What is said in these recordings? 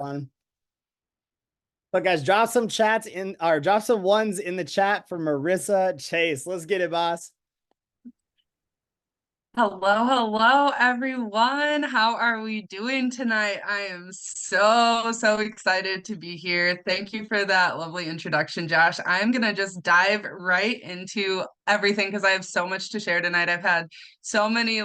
fun. But guys, drop some chats in or drop some ones in the chat for Marissa Chase. Let's get it, boss. Hello, hello, everyone. How are we doing tonight? I am so excited to be here. Thank you for that lovely introduction, Josh. I'm gonna just dive right into everything because I have so much to share tonight. I've had so many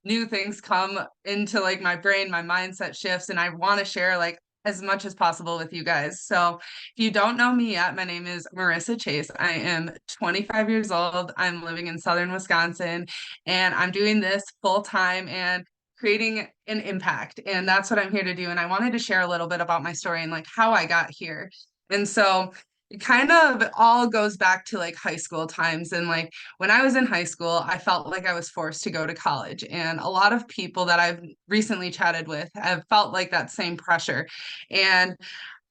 new things come into my brain, my mindset shifts, and I want to share as much as possible with you guys. So if you don't know me yet, my name is Marissa Chase. I am 25 years old. I'm living in southern Wisconsin and I'm doing this full time and creating an impact. And that's what I'm here to do. And I wanted to share a little bit about my story and how I got here. And so it kind of all goes back to high school times. And when I was in high school, I felt like I was forced to go to college. And a lot of people that I've recently chatted with have felt like that same pressure. And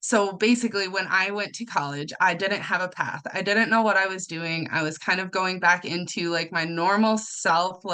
so basically, when I went to college, I didn't have a path. I didn't know what I was doing. I was kind of going back into my normal self.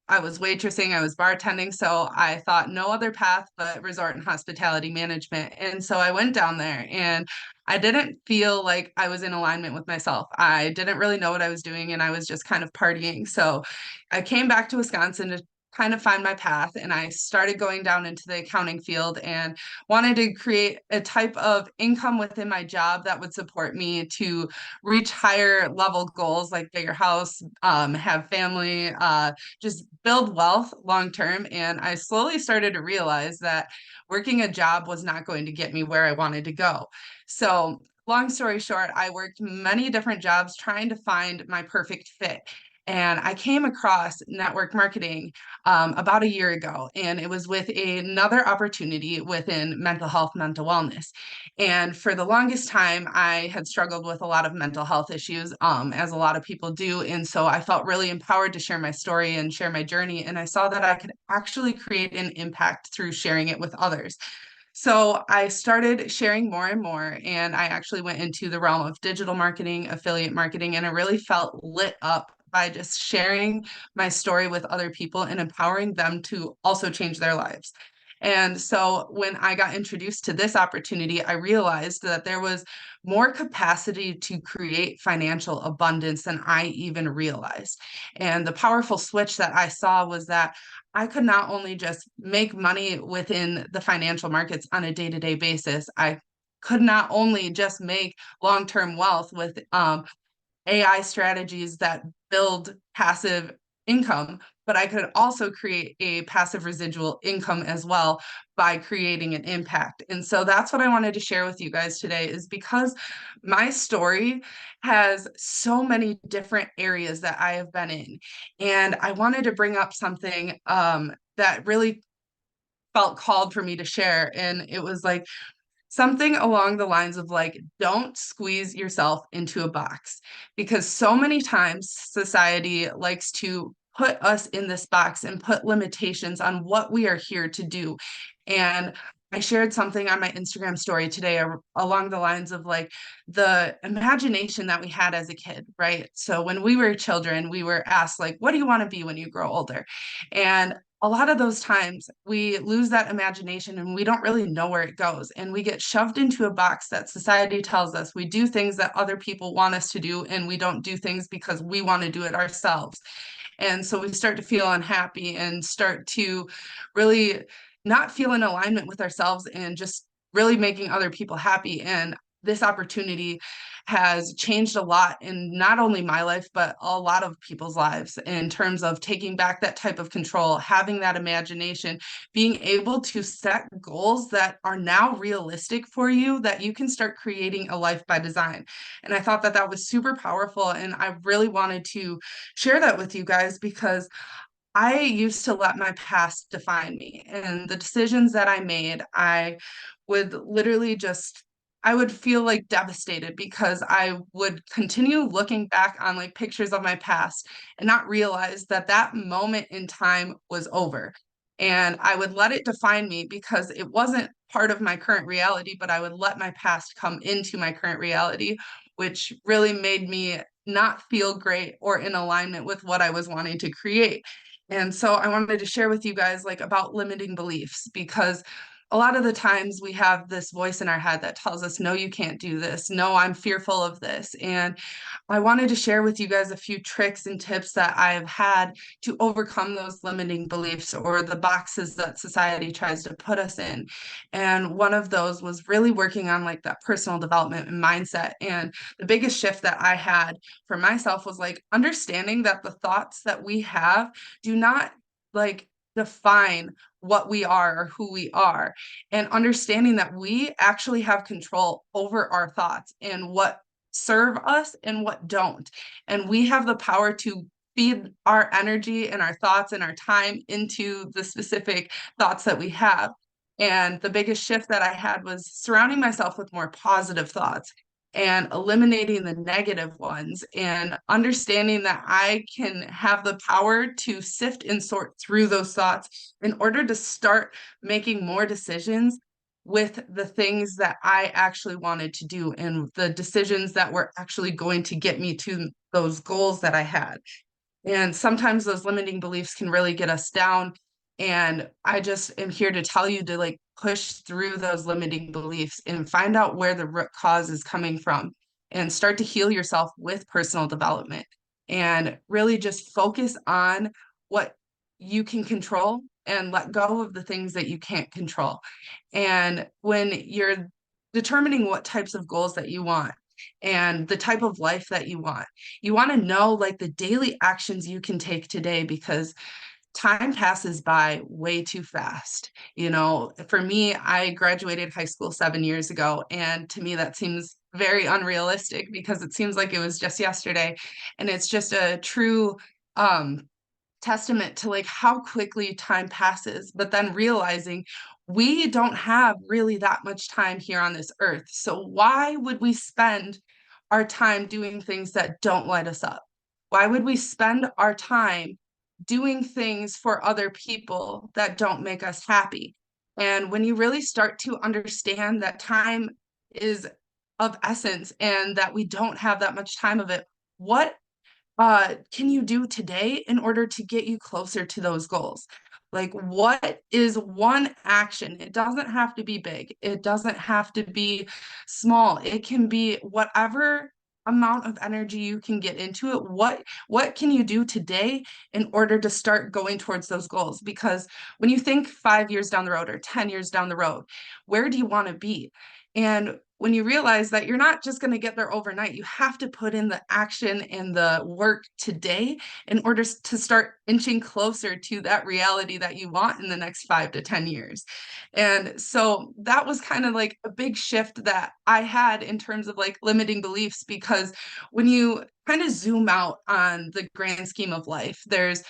I was waitressing, I was bartending. So I thought no other path but resort and hospitality management. And so I went down there and I didn't feel like I was in alignment with myself. I didn't really know what I was doing and I was just kind of partying. So I came back to Wisconsin to kind of find my path and I started going down into the accounting field and wanted to create a type of income within my job that would support me to reach higher level goals like bigger house, have family, just build wealth long term. And I slowly started to realize that working a job was not going to get me where I wanted to go. So long story short, I worked many different jobs trying to find my perfect fit. And I came across network marketing about a year ago, and it was with another opportunity within mental health, mental wellness. And for the longest time, I had struggled with a lot of mental health issues, as a lot of people do. And so I felt really empowered to share my story and share my journey. And I saw that I could actually create an impact through sharing it with others. So I started sharing more and more, and I actually went into the realm of digital marketing, affiliate marketing, and I really felt lit up by just sharing my story with other people and empowering them to also change their lives. And so when I got introduced to this opportunity, I realized that there was more capacity to create financial abundance than I even realized. And the powerful switch that I saw was that I could not only just make money within the financial markets on a day-to-day basis, I could not only just make long-term wealth with AI strategies that build passive income, but I could also create a passive residual income as well by creating an impact. And so that's what I wanted to share with you guys today is because my story has so many different areas that I have been in. And I wanted to bring up something that really felt called for me to share. And it was something along the lines of don't squeeze yourself into a box because so many times society likes to put us in this box and put limitations on what we are here to do. And I shared something on my Instagram story today along the lines of the imagination that we had as a kid, right? So when we were children, we were asked what do you want to be when you grow older? And a lot of those times we lose that imagination and we don't really know where it goes. And we get shoved into a box that society tells us we do things that other people want us to do, and we don't do things because we want to do it ourselves. And so we start to feel unhappy and start to really not feel in alignment with ourselves and just really making other people happy. And this opportunity has changed a lot in not only my life, but a lot of people's lives in terms of taking back that type of control, having that imagination, being able to set goals that are now realistic for you, that you can start creating a life by design. And I thought that that was super powerful. And I really wanted to share that with you guys because I used to let my past define me and the decisions that I made. I would literally just, I would feel devastated because I would continue looking back on pictures of my past and not realize that that moment in time was over. And I would let it define me because it wasn't part of my current reality, but I would let my past come into my current reality, which really made me not feel great or in alignment with what I was wanting to create. And so I wanted to share with you guys about limiting beliefs because a lot of the times we have this voice in our head that tells us, no, you can't do this. No, I'm fearful of this. And I wanted to share with you guys a few tricks and tips that I've had to overcome those limiting beliefs or the boxes that society tries to put us in. And one of those was really working on like that personal development and mindset. And the biggest shift that I had for myself was like understanding that the thoughts that we have do not like define what we are or who we are, and understanding that we actually have control over our thoughts and what serve us and what don't. And we have the power to feed our energy and our thoughts and our time into the specific thoughts that we have. And the biggest shift that I had was surrounding myself with more positive thoughts and eliminating the negative ones and understanding that I can have the power to sift and sort through those thoughts in order to start making more decisions with the things that I actually wanted to do and the decisions that were actually going to get me to those goals that I had. And sometimes those limiting beliefs can really get us down. And I just am here to tell you to like push through those limiting beliefs and find out where the root cause is coming from and start to heal yourself with personal development and really just focus on what you can control and let go of the things that you can't control. And when you're determining what types of goals that you want and the type of life that you want to know like the daily actions you can take today because time passes by way too fast. You know, for me, I graduated high school 7 years ago, and to me, that seems very unrealistic because it seems like it was just yesterday. And it's just a true testament to like how quickly time passes, but then realizing we don't have really that much time here on this earth. So why would we spend our time doing things that don't light us up? Why would we spend our time doing things for other people that don't make us happy? And when you really start to understand that time is of essence and that we don't have that much time of it, what can you do today in order to get you closer to those goals? Like, what is one action? It doesn't have to be big. It doesn't have to be small. It can be whatever amount of energy you can get into it. What can you do today in order to start going towards those goals? Because when you think 5 years down the road or 10 years down the road, where do you want to be? And when you realize that you're not just going to get there overnight, you have to put in the action and the work today in order to start inching closer to that reality that you want in the next 5 to 10 years. And so that was kind of like a big shift that I had in terms of like limiting beliefs, because when you kind of zoom out on the grand scheme of life, there's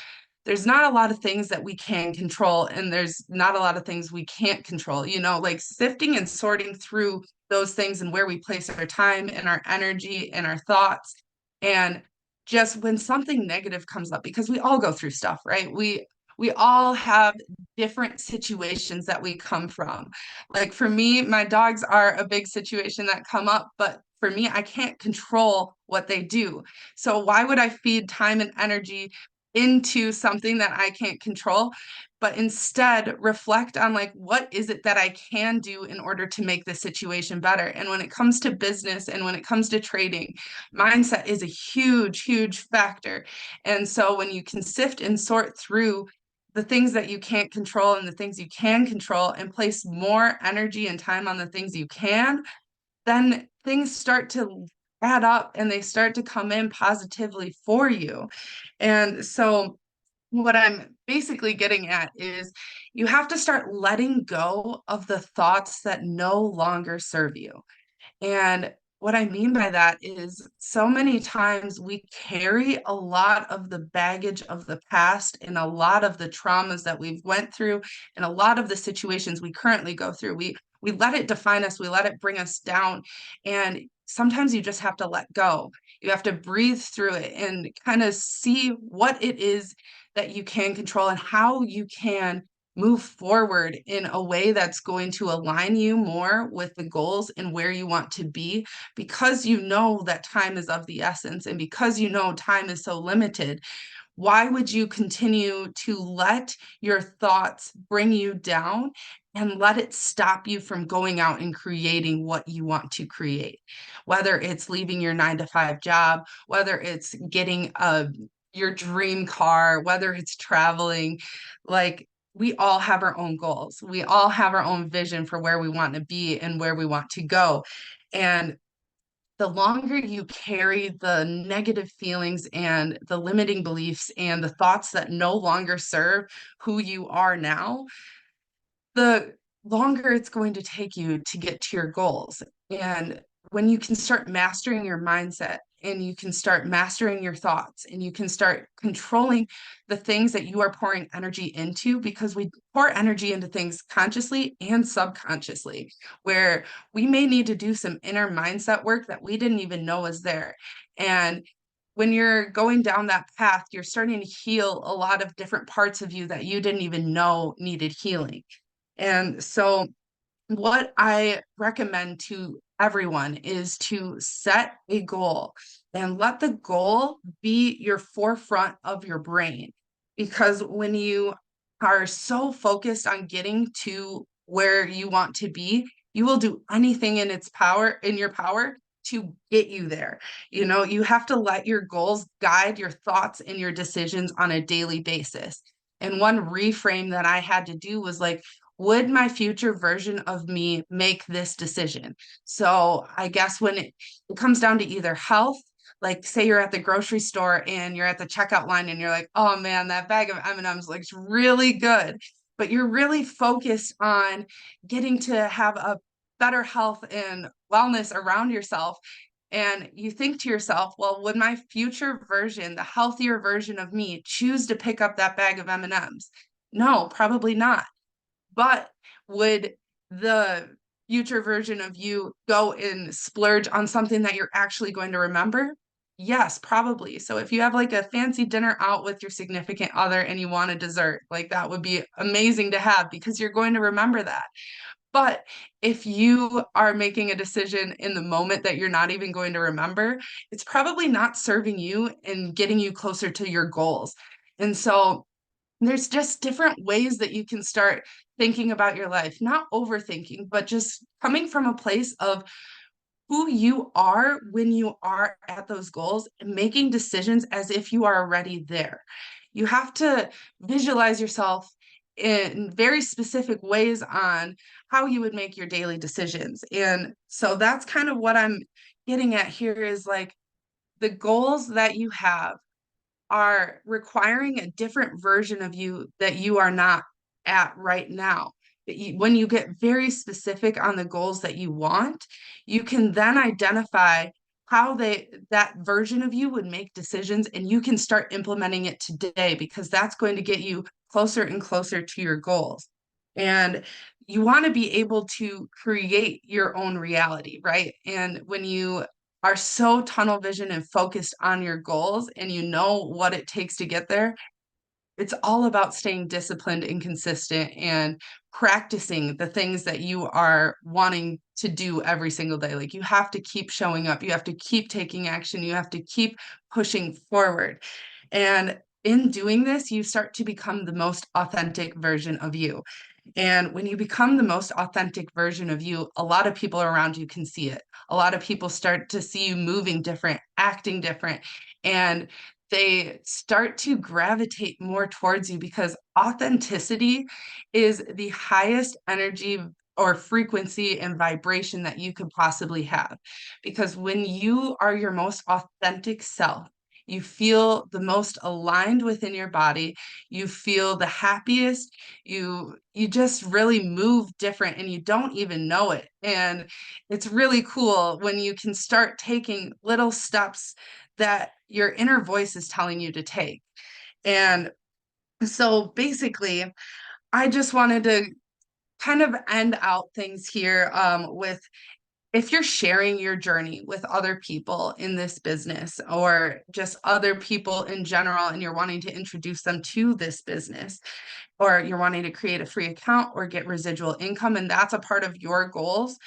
not a lot of things that we can control, and there's not a lot of things we can't control, you know, like sifting and sorting through those things and where we place our time and our energy and our thoughts. And just when something negative comes up, because we all go through stuff, right? We all have different situations that we come from. Like for me, my dogs are a big situation that come up, but for me, I can't control what they do. So why would I feed time and energy into something that I can't control, but instead reflect on like, what is it that I can do in order to make the situation better? And when it comes to business and when it comes to trading, mindset is a huge, huge factor. And so when you can sift and sort through the things that you can't control and the things you can control and place more energy and time on the things you can, then things start to add up and they start to come in positively for you. And so, what I'm basically getting at is you have to start letting go of the thoughts that no longer serve you. And what I mean by that is so many times we carry a lot of the baggage of the past and a lot of the traumas that we've went through and a lot of the situations we currently go through. We let it define us, we let it bring us down. And sometimes you just have to let go. You have to breathe through it and kind of see what it is that you can control and how you can move forward in a way that's going to align you more with the goals and where you want to be, because you know that time is of the essence and because you know time is so limited. Why would you continue to let your thoughts bring you down and let it stop you from going out and creating what you want to create. Whether it's leaving your 9 to 5 job, whether it's getting your dream car, whether it's traveling, like we all have our own goals. We all have our own vision for where we want to be and where we want to go. And the longer you carry the negative feelings and the limiting beliefs and the thoughts that no longer serve who you are now, the longer it's going to take you to get to your goals. And when you can start mastering your mindset and you can start mastering your thoughts and you can start controlling the things that you are pouring energy into, because we pour energy into things consciously and subconsciously, where we may need to do some inner mindset work that we didn't even know was there. And when you're going down that path, you're starting to heal a lot of different parts of you that you didn't even know needed healing. And so, what I recommend to everyone is to set a goal and let the goal be your forefront of your brain. Because when you are so focused on getting to where you want to be, you will do anything in your power to get you there. You know, you have to let your goals guide your thoughts and your decisions on a daily basis. And one reframe that I had to do was like, would my future version of me make this decision? So I guess when it comes down to either health, like say you're at the grocery store and you're at the checkout line and you're like, oh man, that bag of M&Ms looks really good, but you're really focused on getting to have a better health and wellness around yourself. And you think to yourself, well, would my future version, the healthier version of me, choose to pick up that bag of M&Ms? No, probably not. But would the future version of you go and splurge on something that you're actually going to remember? Yes, probably. So if you have like a fancy dinner out with your significant other and you want a dessert, like that would be amazing to have because you're going to remember that. But if you are making a decision in the moment that you're not even going to remember, it's probably not serving you and getting you closer to your goals. And so there's just different ways that you can start thinking about your life, not overthinking, but just coming from a place of who you are when you are at those goals and making decisions as if you are already there. You have to visualize yourself in very specific ways on how you would make your daily decisions. And so that's kind of what I'm getting at here is like the goals that you have are requiring a different version of you that you are not at right now. When you get very specific on the goals that you want, you can then identify how that version of you would make decisions and you can start implementing it today because that's going to get you closer and closer to your goals. And you want to be able to create your own reality, right? And when you are so tunnel vision and focused on your goals and you know what it takes to get there, it's all about staying disciplined and consistent and practicing the things that you are wanting to do every single day. Like you have to keep showing up, you have to keep taking action, you have to keep pushing forward. And in doing this, you start to become the most authentic version of you. And when you become the most authentic version of you, a lot of people around you can see it. A lot of people start to see you moving different, acting different, and they start to gravitate more towards you because authenticity is the highest energy or frequency and vibration that you could possibly have. Because when you are your most authentic self, you feel the most aligned within your body, you feel the happiest, you just really move different and you don't even know it. And it's really cool when you can start taking little steps that your inner voice is telling you to take. And so basically, I just wanted to kind of end out things here with if you're sharing your journey with other people in this business or just other people in general, and you're wanting to introduce them to this business, or you're wanting to create a free account or get residual income, and that's a part of your goals,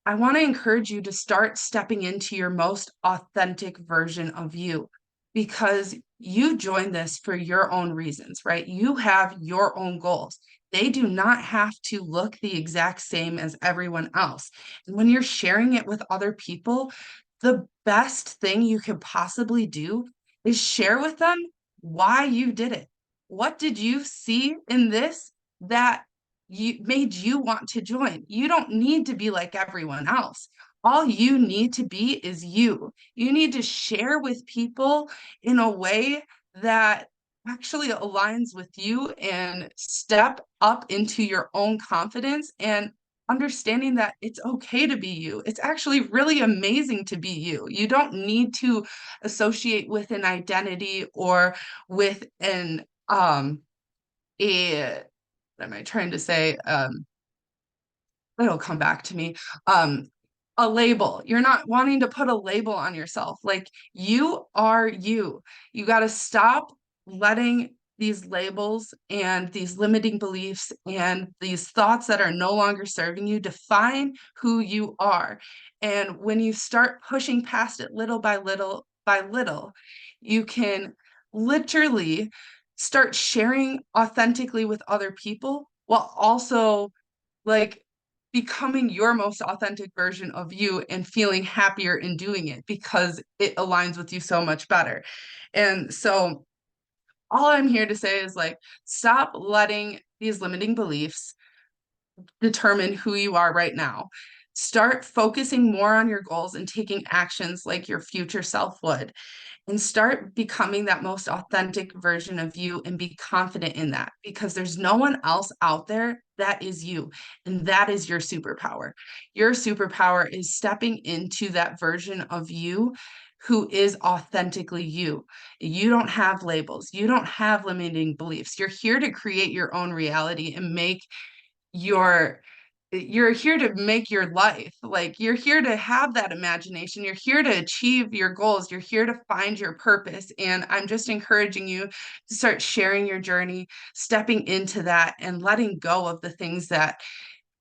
I want to encourage you to start stepping into your most authentic version of you because you joined this for your own reasons, right? You have your own goals. they do not have to look the exact same as everyone else. And when you're sharing it with other people, the best thing you could possibly do is share with them why you did it. What did you see in this that you made you want to join? You don't need to be like everyone else. All you need to be is you. You need to share with people in a way that actually aligns with you and step up into your own confidence and understanding that it's okay to be you. It's actually really amazing to be you. You don't need to associate with an identity or with an a what am I trying to say? It'll come back to me. Um, a label. You're not wanting to put a label on yourself. Like you are you. You got to stop letting these labels and these limiting beliefs and these thoughts that are no longer serving you define who you are. And when you start pushing past it little by little, you can literally start sharing authentically with other people while also like becoming your most authentic version of you and feeling happier in doing it because it aligns with you so much better. And so all I'm here to say is like stop letting these limiting beliefs determine who you are right now. Start focusing more on your goals and taking actions like your future self would, and start becoming that most authentic version of you and be confident in that because there's no one else out there that is you. And that is your superpower. Your superpower is stepping into that version of you who is authentically you. You don't have labels, you don't have limiting beliefs. You're here to create your own reality and make your you're here to make your life. Like you're here to have that imagination. You're here to achieve your goals. You're here to find your purpose. And I'm just encouraging you to start sharing your journey, stepping into that and letting go of the things that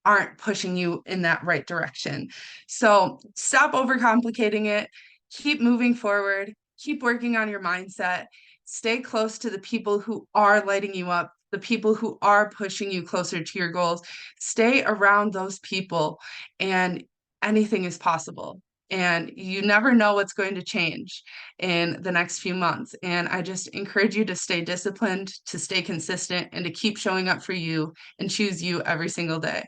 aren't pushing you in that right direction. So stop overcomplicating it, keep moving forward, keep working on your mindset, stay close to the people who are lighting you up, the people who are pushing you closer to your goals. Stay around those people, and anything is possible. And you never know what's going to change in the next few months. And I just encourage you to stay disciplined, to stay consistent, and to keep showing up for you and choose you every single day.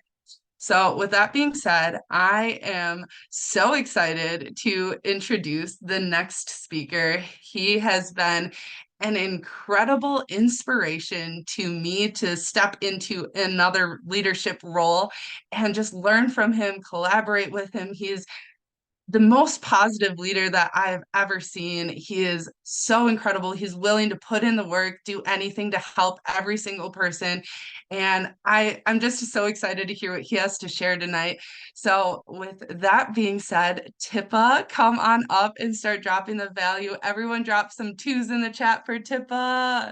So, with that being said, I am so excited to introduce the next speaker. He has been an incredible inspiration to me to step into another leadership role and just learn from him, collaborate with him. He's the most positive leader that I've ever seen. He is so incredible. He's willing to put in the work, do anything to help every single person. And I'm just so excited to hear what he has to share tonight. So, with that being said, Tippa, come on up and start dropping the value. Everyone drop some twos in the chat for Tippa.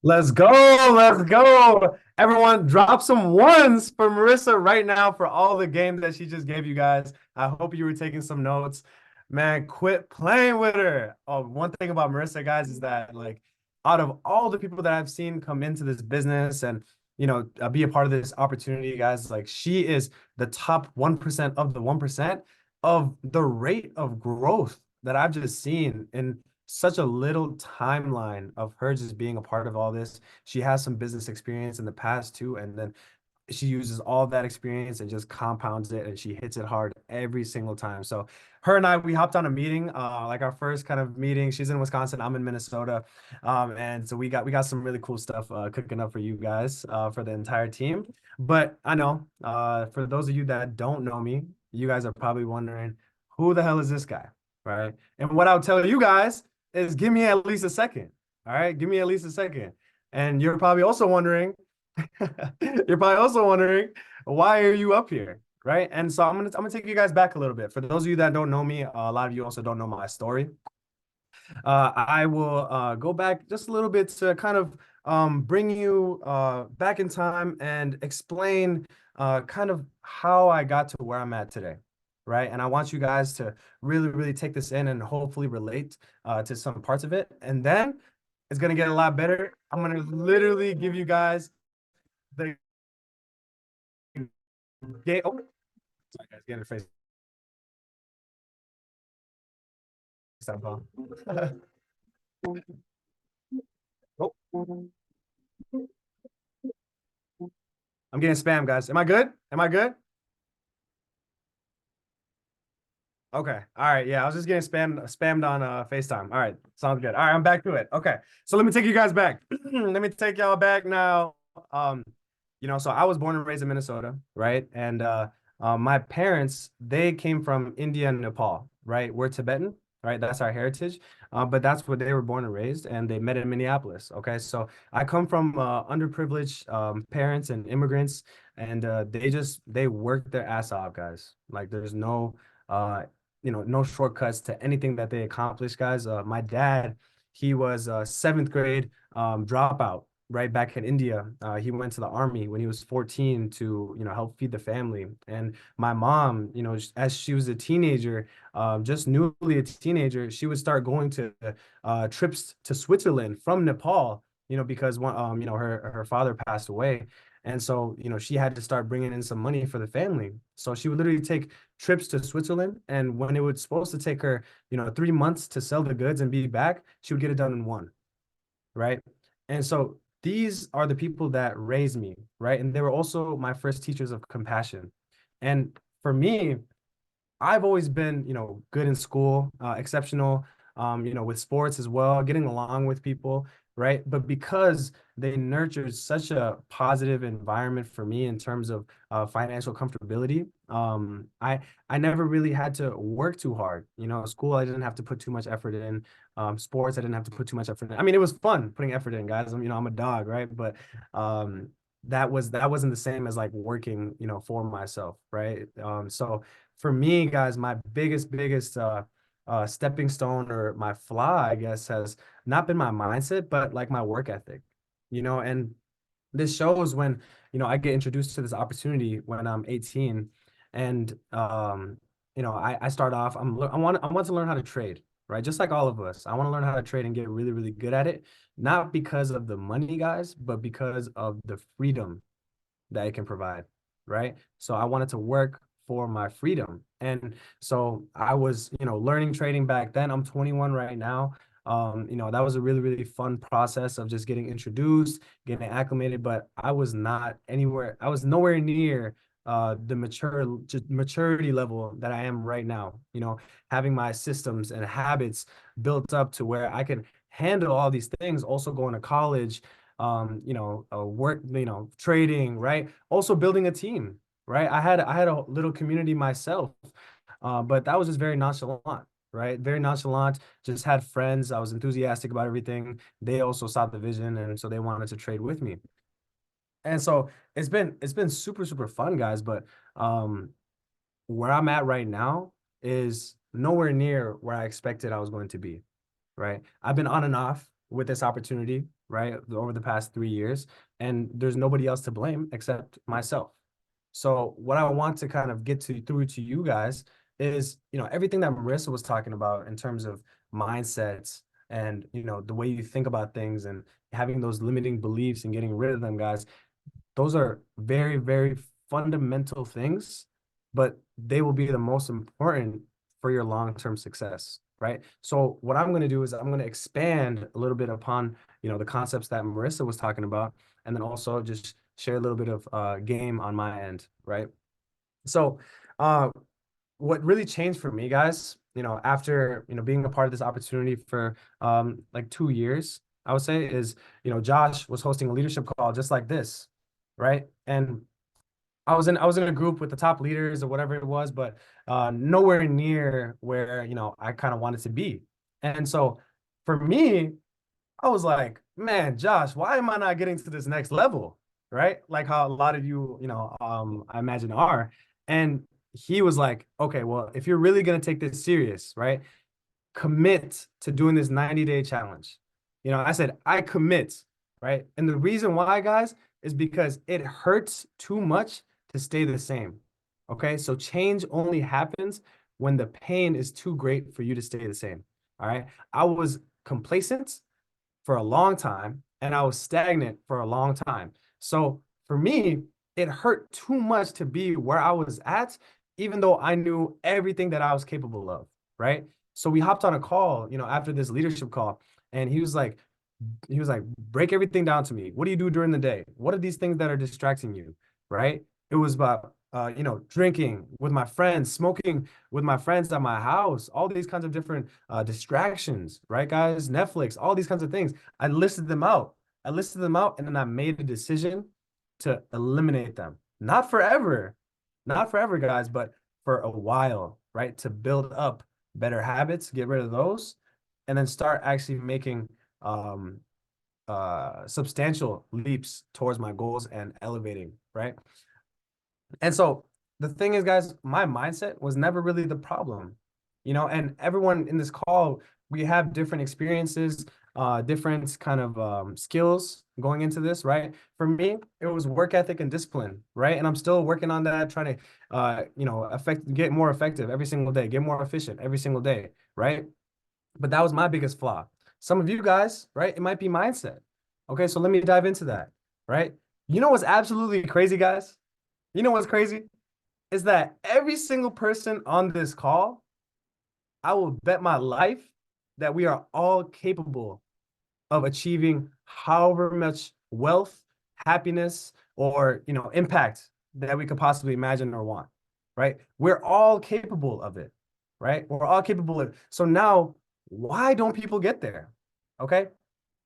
Let's go. Let's go. Everyone, drop some ones for Marissa right now for all the game that she just gave you guys. I hope you were taking some notes. Man, quit playing with her. Oh, one thing about Marissa, guys, is that like out of all the people that I've seen come into this business and be a part of this opportunity, guys, like she is the top 1% of the 1% of the rate of growth that I've just seen in such a little timeline of her just being a part of all this. She has some business experience in the past too, and then she uses all that experience and just compounds it, and she hits it hard every single time. So her and I, we hopped on a meeting, like our first kind of meeting. She's in Wisconsin, I'm in Minnesota, and so we got some really cool stuff cooking up for you guys, for the entire team. But I know, for those of you that don't know me, you guys are probably wondering, who the hell is this guy, right? And what I'll tell you guys is, give me at least a second. All right, give me at least a second. And you're probably also wondering, why are you up here, right? And so I'm gonna take you guys back a little bit. For those of you that don't know me, a lot of you also don't know my story. I will go back just a little bit to kind of bring you back in time and explain kind of how I got to where I'm at today, right? And I want you guys to really, really take this in and hopefully relate to some parts of it. And then it's gonna get a lot better. I'm gonna literally give you guys the game. Oh, sorry guys, get in face. Oh, I'm getting spam, guys. Am I good? Am I good? Okay. All right. Yeah, I was just getting spammed on FaceTime. All right. Sounds good. All right, I'm back to it. Okay. So let me take you guys back. Let me take y'all back now. So I was born and raised in Minnesota, right? And my parents, they came from India and Nepal, right? We're Tibetan, right? That's our heritage. But that's where they were born and raised, and they met in Minneapolis. Okay. So I come from underprivileged parents and immigrants, and they worked their ass off, guys. Like there's uh no shortcuts to anything that they accomplish, guys. My dad, he was a seventh grade dropout right back in India. He went to the army when he was 14 to, help feed the family. And my mom, as she was a teenager, just newly a teenager, she would start going to trips to Switzerland from Nepal, because her father passed away. And so, she had to start bringing in some money for the family. So she would literally take trips to Switzerland. And when it was supposed to take her, 3 months to sell the goods and be back, she would get it done in one. Right. And so these are the people that raised me. Right. And they were also my first teachers of compassion. And for me, I've always been, good in school, exceptional, with sports as well, getting along with people, right? But because they nurtured such a positive environment for me in terms of financial comfortability, I never really had to work too hard. School, I didn't have to put too much effort in. Sports, I didn't have to put too much effort in. I mean, it was fun putting effort in, guys. I'm a dog, right? But that wasn't the same as like working, for myself, right? So for me, guys, my biggest stepping stone or my flaw, I guess, has not been my mindset, but like my work ethic, and this shows when, I get introduced to this opportunity when I'm 18 and, I start off, I want to learn how to trade, right? Just like all of us, I want to learn how to trade and get really, really good at it, not because of the money, guys, but because of the freedom that it can provide, right? So I wanted to work for my freedom. And so I was, learning trading back then. I'm 21 right now. That was a really, really fun process of just getting introduced, getting acclimated, but I was nowhere near the maturity level that I am right now, having my systems and habits built up to where I can handle all these things, also going to college, work, trading, right? Also building a team, right? I had a little community myself, but that was just very nonchalant, right? Very nonchalant. Just had friends. I was enthusiastic about everything. They also saw the vision, and so they wanted to trade with me. And so it's been super super fun, guys. But where I'm at right now is nowhere near where I expected I was going to be, right? I've been on and off with this opportunity, right, over the past 3 years, and there's nobody else to blame except myself. So what I want to kind of get through to you guys is, everything that Marissa was talking about in terms of mindsets and, the way you think about things and having those limiting beliefs and getting rid of them, guys. Those are very, very fundamental things, but they will be the most important for your long-term success, right? So what I'm going to do is I'm going to expand a little bit upon, the concepts that Marissa was talking about, and then also just share a little bit of game on my end, right? So what really changed for me, guys, after, being a part of this opportunity for like 2 years, I would say is, Josh was hosting a leadership call just like this, right? And I was in a group with the top leaders or whatever it was, but nowhere near where, I kind of wanted to be. And so for me, I was like, man, Josh, why am I not getting to this next level? Right? Like how a lot of you, I imagine are. And he was like, okay, well, if you're really going to take this serious, right? Commit to doing this 90-day challenge. I said, I commit, right? And the reason why, guys, is because it hurts too much to stay the same. Okay. So change only happens when the pain is too great for you to stay the same. All right. I was complacent for a long time and I was stagnant for a long time. So for me, it hurt too much to be where I was at, even though I knew everything that I was capable of, right? So we hopped on a call, after this leadership call, and he was like, break everything down to me. What do you do during the day? What are these things that are distracting you? Right? It was about, drinking with my friends, smoking with my friends at my house, all these kinds of different distractions, right, guys? Netflix, all these kinds of things. I listed them out. And then I made a decision to eliminate them. Not forever, guys, but for a while, right? To build up better habits, get rid of those, and then start actually making substantial leaps towards my goals and elevating, right? And so the thing is, guys, my mindset was never really the problem, and everyone in this call, we have different experiences, different kind of skills going into this, right? For me, it was work ethic and discipline, right? And I'm still working on that, trying to, get more effective every single day, get more efficient every single day, right? But that was my biggest flaw. Some of you guys, right, it might be mindset. Okay, so let me dive into that, right? You know what's absolutely crazy, guys? You know what's crazy? Is that every single person on this call, I will bet my life that we are all capable of achieving however much wealth, happiness, or impact that we could possibly imagine or want, right? We're all capable of it, right? We're all capable of it. So now, why don't people get there? Okay,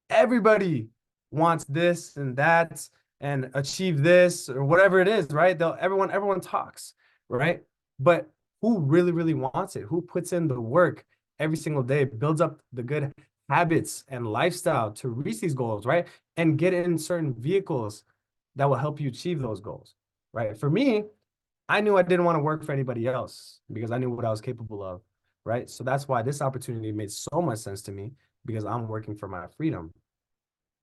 everybody wants this and that and achieve this or whatever it is, right? Everyone talks, right? But who really wants it? Who puts in the work every single day, builds up the good habits and lifestyle to reach these goals, right? And get in certain vehicles that will help you achieve those goals, right? For me, I knew I didn't want to work for anybody else because I knew what I was capable of, right? So that's why this opportunity made so much sense to me, because I'm working for my freedom,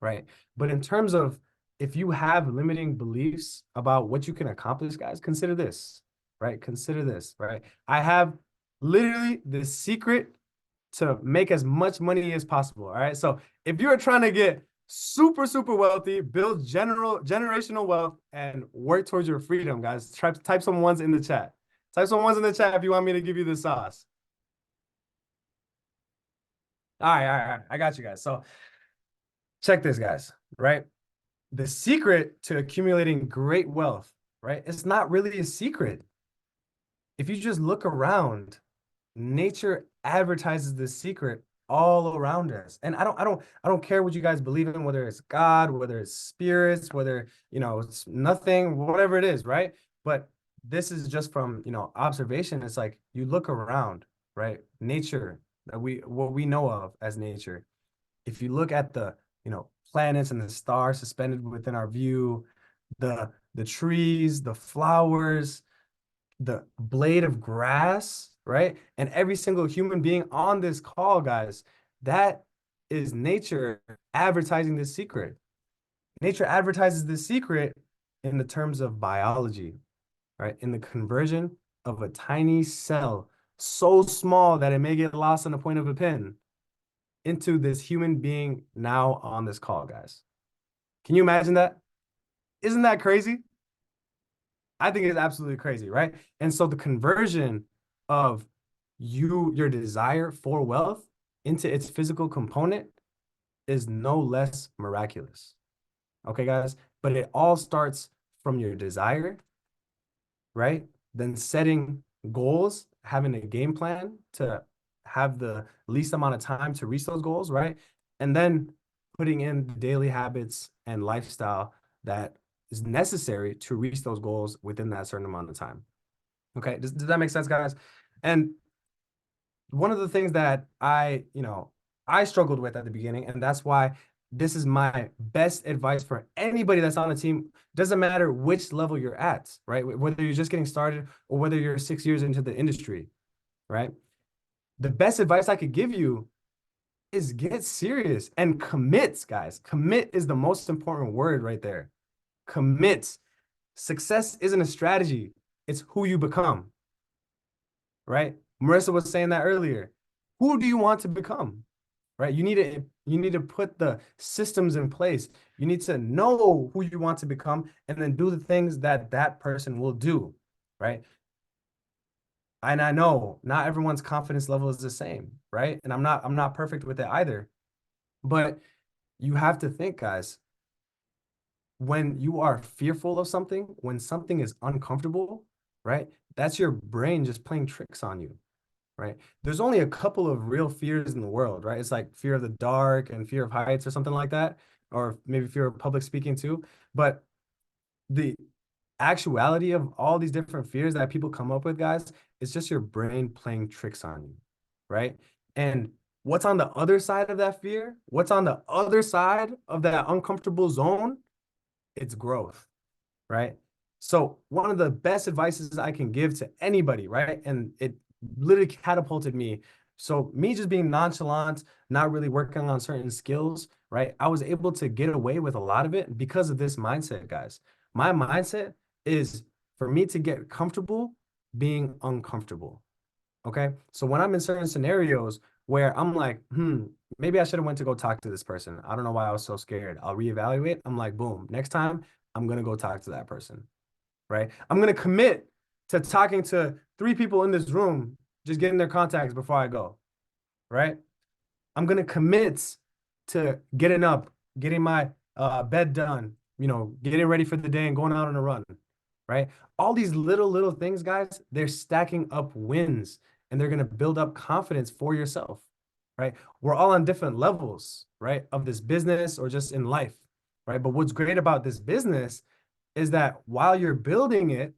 right? But in terms of, if you have limiting beliefs about what you can accomplish, guys, consider this, right? Consider this, right? I have literally the secret to make as much money as possible, all right? So if you're trying to get super wealthy, build generational wealth, and work towards your freedom, guys, type some ones in the chat. Type some ones in the chat if you want me to give you the sauce. All right. I got you guys. So check this, guys, right? The secret to accumulating great wealth, right? It's not really a secret. If you just look around, nature advertises this secret all around us. And I don't care what you guys believe in, whether it's God, whether it's spirits, whether, it's nothing, whatever it is, right? But this is just from, observation. It's like you look around, right? Nature, what we know of as nature. If you look at the, planets and the stars suspended within our view, the trees, the flowers, the blade of grass, right? And every single human being on this call, guys, that is nature advertising this secret. Nature advertises this secret in the terms of biology, right? In the conversion of a tiny cell, so small that it may get lost on the point of a pin, into this human being now on this call, guys. Can you imagine that? Isn't that crazy? I think it's absolutely crazy, right? And so the conversion of your desire for wealth into its physical component is no less miraculous. Okay, guys? But it all starts from your desire, right? Then setting goals, having a game plan to have the least amount of time to reach those goals, right? And then putting in daily habits and lifestyle that is necessary to reach those goals within that certain amount of time. Okay, does that make sense, guys? And one of the things that I struggled with at the beginning, and that's why this is my best advice for anybody that's on the team. Doesn't matter which level you're at, right? Whether you're just getting started or whether you're 6 years into the industry, right? The best advice I could give you is get serious and commit, guys. Commit is the most important word right there. Commit. Success isn't a strategy. It's who you become, right? Marissa was saying that earlier. Who do you want to become, right? You need to You need to put the systems in place. You need to know who you want to become and then do the things that that person will do, right? And I know not everyone's confidence level is the same, right? And I'm not perfect with it either. But you have to think, guys, when you are fearful of something, when something is uncomfortable, right? That's your brain just playing tricks on you, right? There's only a couple of real fears in the world, right? It's like fear of the dark and fear of heights or something like that, or maybe fear of public speaking too. But the actuality of all these different fears that people come up with, guys, it's just your brain playing tricks on you, right? And what's on the other side of that fear? What's on the other side of that uncomfortable zone? It's growth, right? So one of the best advices I can give to anybody, right? And it literally catapulted me. So me just being nonchalant, not really working on certain skills, right? I was able to get away with a lot of it because of this mindset, guys. My mindset is for me to get comfortable being uncomfortable. Okay. So when I'm in certain scenarios where I'm like, maybe I should have went to go talk to this person. I don't know why I was so scared. I'll reevaluate. I'm like, boom, next time I'm going to go talk to that person. Right. I'm going to commit to talking to 3 people in this room, just getting their contacts before I go. Right. I'm going to commit to getting up, getting my bed done, getting ready for the day and going out on a run. Right. All these little things, guys, they're stacking up wins and they're going to build up confidence for yourself. Right. We're all on different levels, right, of this business or just in life. Right. But what's great about this business is that while you're building it,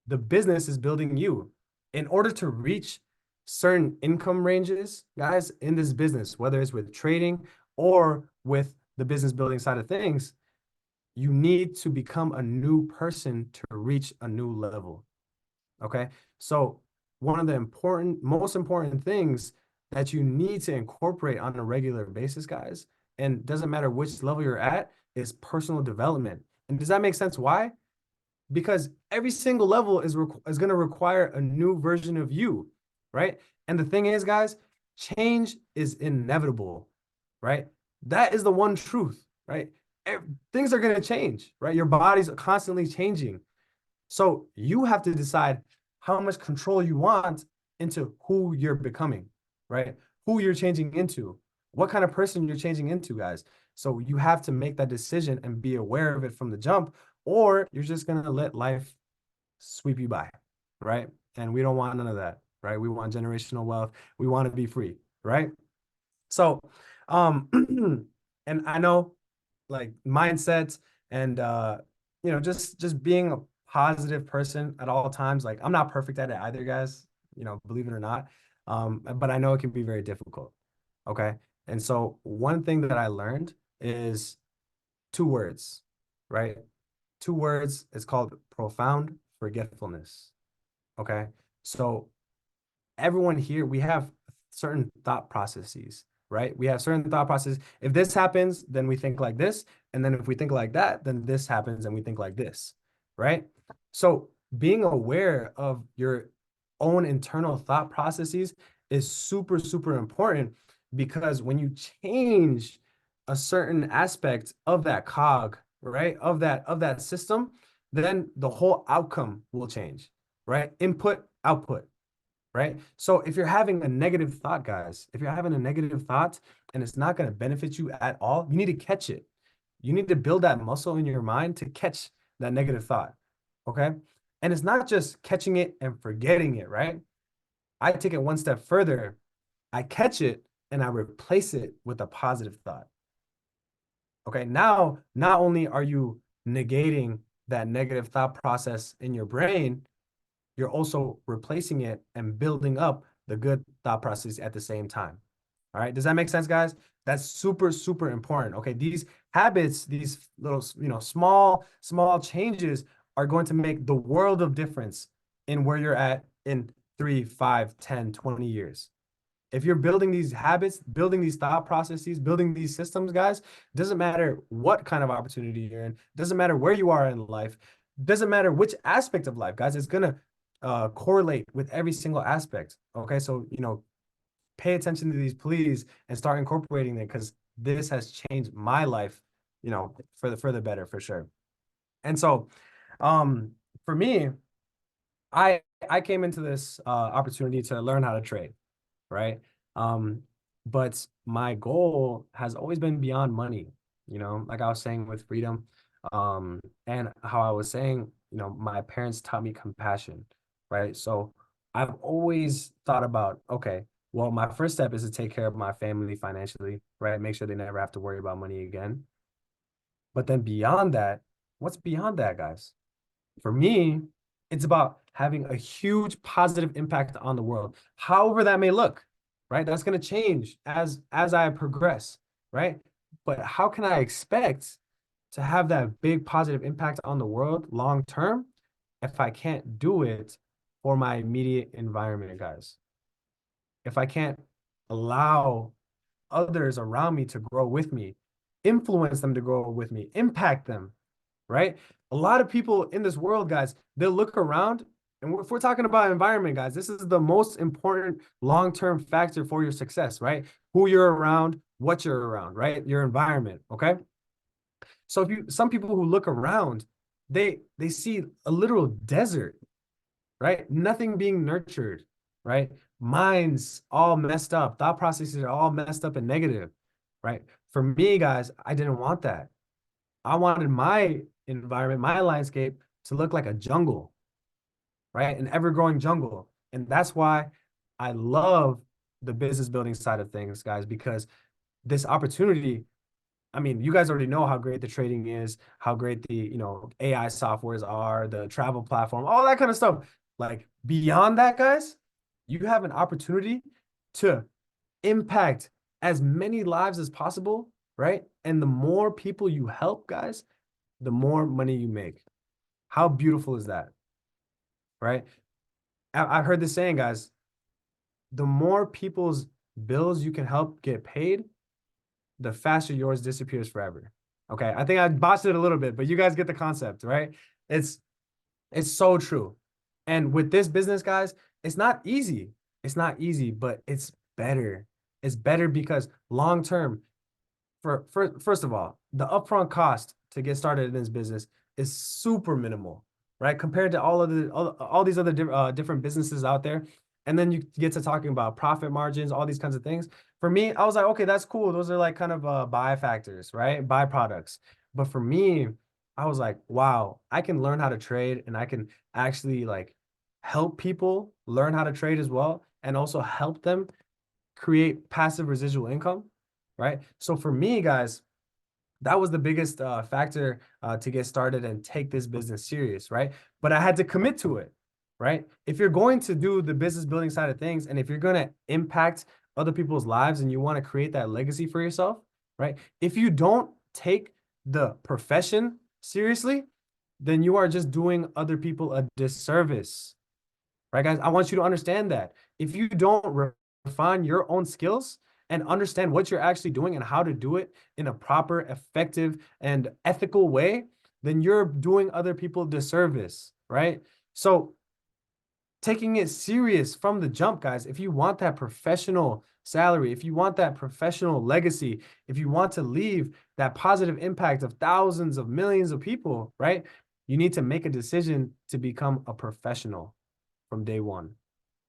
the business is building you. In order to reach certain income ranges, guys, in this business, whether it's with trading or with the business building side of things, you need to become a new person to reach a new level. Okay. So one of the most important things that you need to incorporate on a regular basis, guys, and doesn't matter which level you're at, is personal development. And does that make sense? Why? Because every single level is going to require a new version of you, right? And the thing is, guys, change is inevitable, right? That is the one truth, right? Things are going to change, right? Your body's constantly changing. So you have to decide how much control you want into who you're becoming, right? Who you're changing into, what kind of person you're changing into, guys. So you have to make that decision and be aware of it from the jump, or you're just going to let life sweep you by, right? And we don't want none of that, right? We want generational wealth. We want to be free, right? So, and I know like mindsets and, just being a positive person at all times. Like I'm not perfect at it either, guys, believe it or not. But I know it can be very difficult. Okay. And so one thing that I learned is 2 words, right? 2 words. It's called profound forgetfulness. Okay. So everyone here, we have certain thought processes, right? We have certain thought processes. If this happens, then we think like this. And then if we think like that, then this happens and we think like this, right? So being aware of your own internal thought processes is super, super important, because when you change a certain aspect of that cog, right, of that system, then the whole outcome will change, right? Input, output, right? So if you're having a negative thought, guys, if you're having a negative thought and it's not going to benefit you at all, you need to catch it. You need to build that muscle in your mind to catch that negative thought. Okay. And it's not just catching it and forgetting it, right? I take it one step further. I catch it and I replace it with a positive thought. Okay. Now, not only are you negating that negative thought process in your brain, you're also replacing it and building up the good thought process at the same time. All right. Does that make sense, guys? That's super, super important. Okay. These habits, these little, small changes are going to make the world of difference in where you're at in 3, 5, 10, 20 years. If you're building these habits, building these thought processes, building these systems, guys, doesn't matter what kind of opportunity you're in, doesn't matter where you are in life, doesn't matter which aspect of life, guys, it's going to correlate with every single aspect. Okay. So, pay attention to these, please, and start incorporating it, because this has changed my life, you know, for the better, for sure. And so, for me, I came into this opportunity to learn how to trade, right? Um, but my goal has always been beyond money, you know, like I was saying with freedom, and how I was saying, you know, my parents taught me compassion, right? So I've always thought about, okay, well, my first step is to take care of my family financially, right? Make sure they never have to worry about money again. But then beyond that, what's beyond that, guys? For me, it's about having a huge positive impact on the world, however that may look, right? That's going to change as I progress, right? But how can I expect to have that big positive impact on the world long term if I can't do it for my immediate environment, guys? If I can't allow others around me to grow with me, influence them to grow with me, impact them, right? A lot of people in this world, guys, they'll look around, and if we're talking about environment, guys, this is the most important long-term factor for your success, right? Who you're around, what you're around, right? Your environment, okay? So if you, some people who look around, they see a literal desert, right? Nothing being nurtured, right? Minds all messed up, thought processes are all messed up and negative, right? For me, guys, I didn't want that. I wanted my environment, my landscape to look like a jungle, right? An ever-growing jungle. And that's why I love the business building side of things, guys, because this opportunity, I mean, you guys already know how great the trading is, how great the, you know, AI softwares are, the travel platform, all that kind of stuff. Like beyond that, guys, you have an opportunity to impact as many lives as possible, right? And the more people you help, guys, the more money you make. How beautiful is that, right? I've heard this saying, guys, the more people's bills you can help get paid, the faster yours disappears forever. Okay, I think I botched it a little bit, but you guys get the concept, right? It's it's so true. And with this business, guys, it's not easy. It's not easy, but it's better. It's better because long term, for first of all, the upfront cost to get started in this business is super minimal, right? Compared to all these other different businesses out there. And then you get to talking about profit margins, all these kinds of things. For me, I was like, okay, that's cool. Those are like kind of buy factors, right? Byproducts. But for me, I was like, wow, I can learn how to trade and I can actually like help people learn how to trade as well and also help them create passive residual income, right? So for me, guys, that was the biggest factor to get started and take this business serious, right? But I had to commit to it, right? If you're going to do the business building side of things, and if you're going to impact other people's lives and you want to create that legacy for yourself, right? If you don't take the profession seriously, then you are just doing other people a disservice, right, guys? I want you to understand that. If you don't refine your own skills and understand what you're actually doing and how to do it in a proper, effective, and ethical way, then you're doing other people a disservice, right? So taking it serious from the jump, guys, if you want that professional salary, if you want that professional legacy, if you want to leave that positive impact of thousands of millions of people, right? You need to make a decision to become a professional from day one.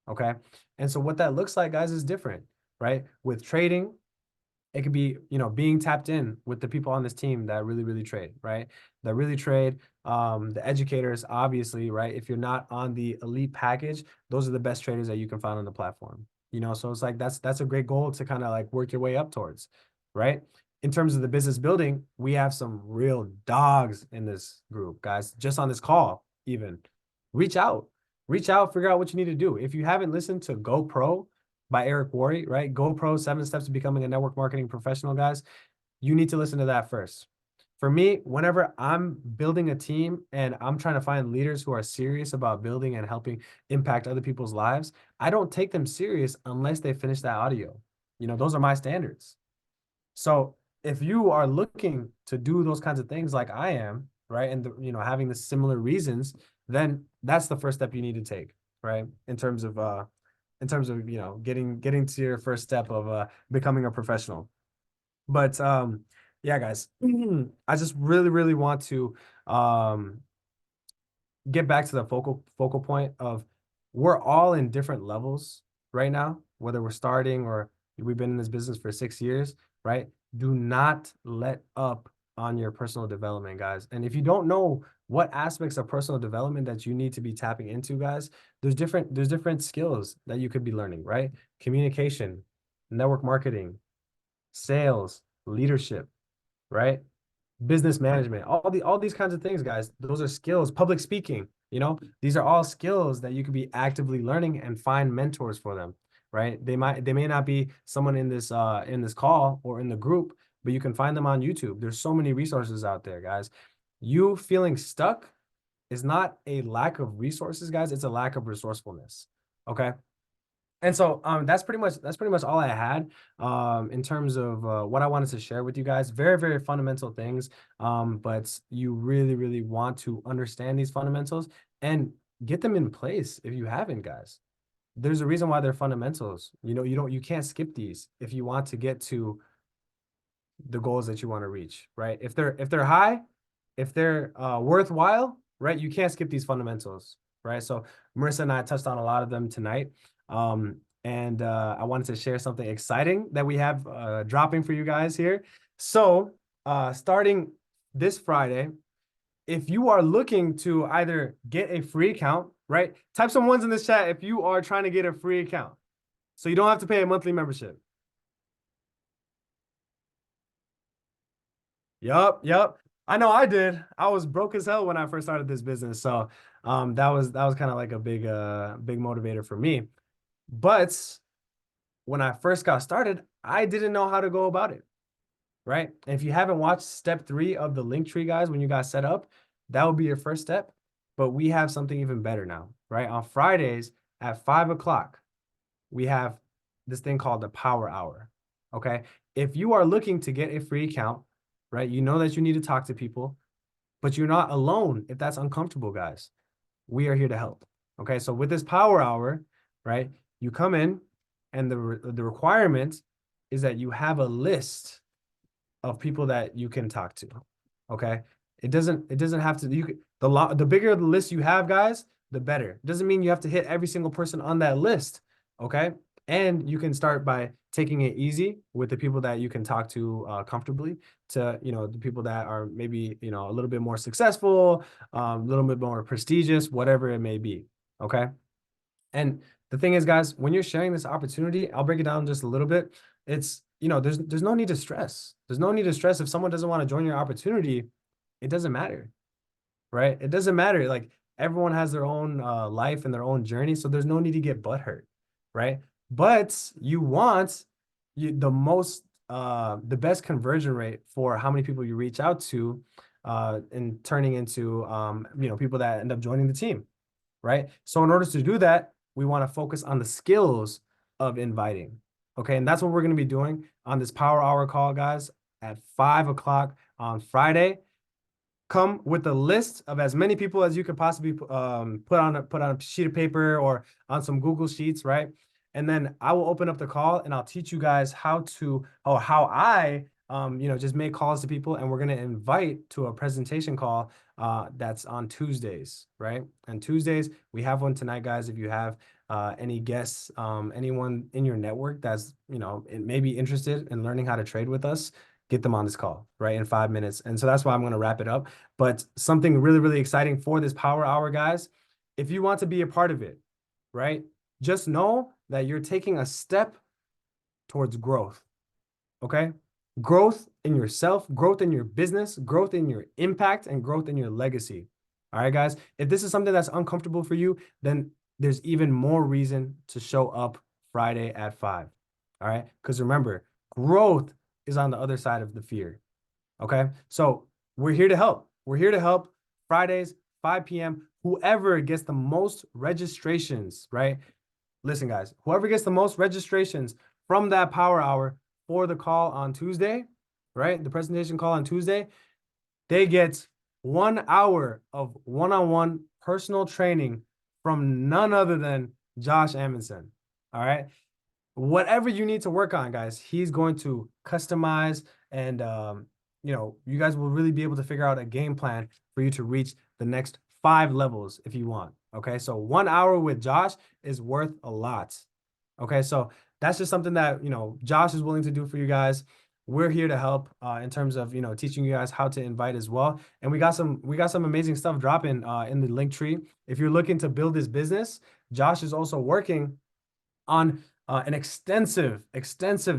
Okay. And so what that looks like, guys, is different, right? With trading, it could be, you know, being tapped in with the people on this team that really, really trade, right? That really trade. The educators, obviously, right? If you're not on the elite package, those are the best traders that you can find on the platform. You know, so it's like that's a great goal to kind of like work your way up towards, right? In terms of the business building, we have some real dogs in this group, guys, just on this call, even. Reach out, reach out, figure out what you need to do. If you haven't listened to Go Pro by Eric Worre, right? Go Pro, 7 Steps to Becoming a Network Marketing Professional, guys. You need to listen to that first. For me, whenever I'm building a team and I'm trying to find leaders who are serious about building and helping impact other people's lives, I don't take them serious unless they finish that audio. You know, those are my standards. So if you are looking to do those kinds of things like I am, right, and you know, having the similar reasons, then that's the first step you need to take, right? In terms of you know, getting to your first step of becoming a professional. But yeah, guys, I just really, really want to get back to the focal point of we're all in different levels right now, whether we're starting or we've been in this business for 6 years, right? Do not let up on your personal development, guys. And if you don't know what aspects of personal development that you need to be tapping into, guys, there's different skills that you could be learning, right? Communication, network marketing, sales, leadership, right? Business management, all these kinds of things, guys. Those are skills. Public speaking, these are all skills that you could be actively learning and find mentors for them, right? They may not be someone in this call or in the group, but you can find them on YouTube. There's so many resources out there, guys. You feeling stuck is not a lack of resources, guys. It's a lack of resourcefulness. Okay. And so that's pretty much all I had in terms of what I wanted to share with you guys. Very, very fundamental things. But you really, really want to understand these fundamentals and get them in place if you haven't, guys. There's a reason why they're fundamentals. You can't skip these if you want to get to the goals that you want to reach, right? If they're high, if they're worthwhile, right? You can't skip these fundamentals, right? So Marissa and I touched on a lot of them tonight. And I wanted to share something exciting that we have dropping for you guys here. So starting this Friday, if you are looking to either get a free account, right? Type some ones in this chat if you are trying to get a free account. So you don't have to pay a monthly membership. Yup. I know I did. I was broke as hell when I first started this business. So that was kind of like a big motivator for me. But when I first got started, I didn't know how to go about it, right? And if you haven't watched step 3 of the link tree, guys, when you got set up, that would be your first step. But we have something even better now, right? On Fridays at 5 o'clock, we have this thing called the Power Hour, okay? If you are looking to get a free account, right, you know that you need to talk to people, but you're not alone if that's uncomfortable, guys. We are here to help, okay? So with this Power Hour, right, you come in, and the requirement is that you have a list of people that you can talk to. Okay. It doesn't have to, the bigger the list you have, guys, the better. It doesn't mean you have to hit every single person on that list. Okay. And you can start by taking it easy with the people that you can talk to comfortably, to, the people that are maybe, a little bit more successful, a little bit more prestigious, whatever it may be. Okay. And the thing is, guys, when you're sharing this opportunity, I'll break it down just a little bit. It's, there's no need to stress. There's no need to stress if someone doesn't want to join your opportunity. It doesn't matter, right? It doesn't matter. Like, everyone has their own life and their own journey, so there's no need to get butthurt, right? But you want the best conversion rate for how many people you reach out to, and turning into people that end up joining the team, right? So in order to do that, we want to focus on the skills of inviting. Okay. And that's what we're going to be doing on this Power Hour call, guys, at 5 o'clock on Friday. Come with a list of as many people as you could possibly put on a sheet of paper or on some Google Sheets, right? And then I will open up the call and I'll teach you guys how I just make calls to people, and we're going to invite to a presentation call that's on Tuesdays, right? And Tuesdays, we have one tonight, guys. If you have any guests, anyone in your network that's, may be interested in learning how to trade with us, get them on this call, right, in 5 minutes. And so that's why I'm going to wrap it up. But something really, really exciting for this Power Hour, guys, if you want to be a part of it, right, just know that you're taking a step towards growth, okay? Growth in yourself, growth in your business, growth in your impact, and growth in your legacy. All right, guys, if this is something that's uncomfortable for you, then there's even more reason to show up Friday at 5. All right, because remember, growth is on the other side of the fear. Okay, so we're here to help. We're here to help. Fridays, 5 p.m. Whoever gets the most registrations, right? Listen, guys, whoever gets the most registrations from that Power Hour for the call on Tuesday, right? The presentation call on Tuesday, they get 1 hour of one-on-one personal training from none other than Josh Amundsen. All right. Whatever you need to work on, guys, he's going to customize and you know, you guys will really be able to figure out a game plan for you to reach the next 5 levels if you want. Okay, so 1 hour with Josh is worth a lot. Okay, so that's just something that, you know, Josh is willing to do for you guys. We're here to help in terms of, you know, teaching you guys how to invite as well. And we got some amazing stuff dropping in the link tree. If you're looking to build this business, Josh is also working on an extensive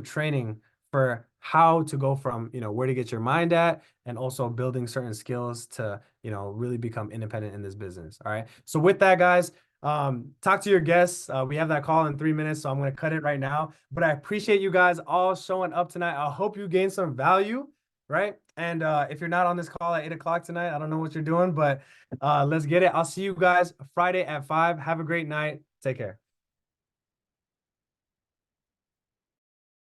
training for how to go from, you know, where to get your mind at, and also building certain skills to, you know, really become independent in this business. All right. So with that, guys, talk to your guests. We have that call in 3 minutes, so I'm going to cut it right now. But I appreciate you guys all showing up tonight. I hope you gained some value, right? And if you're not on this call at 8 o'clock tonight, I don't know what you're doing, but let's get it. I'll see you guys Friday at 5. Have a great night. Take care.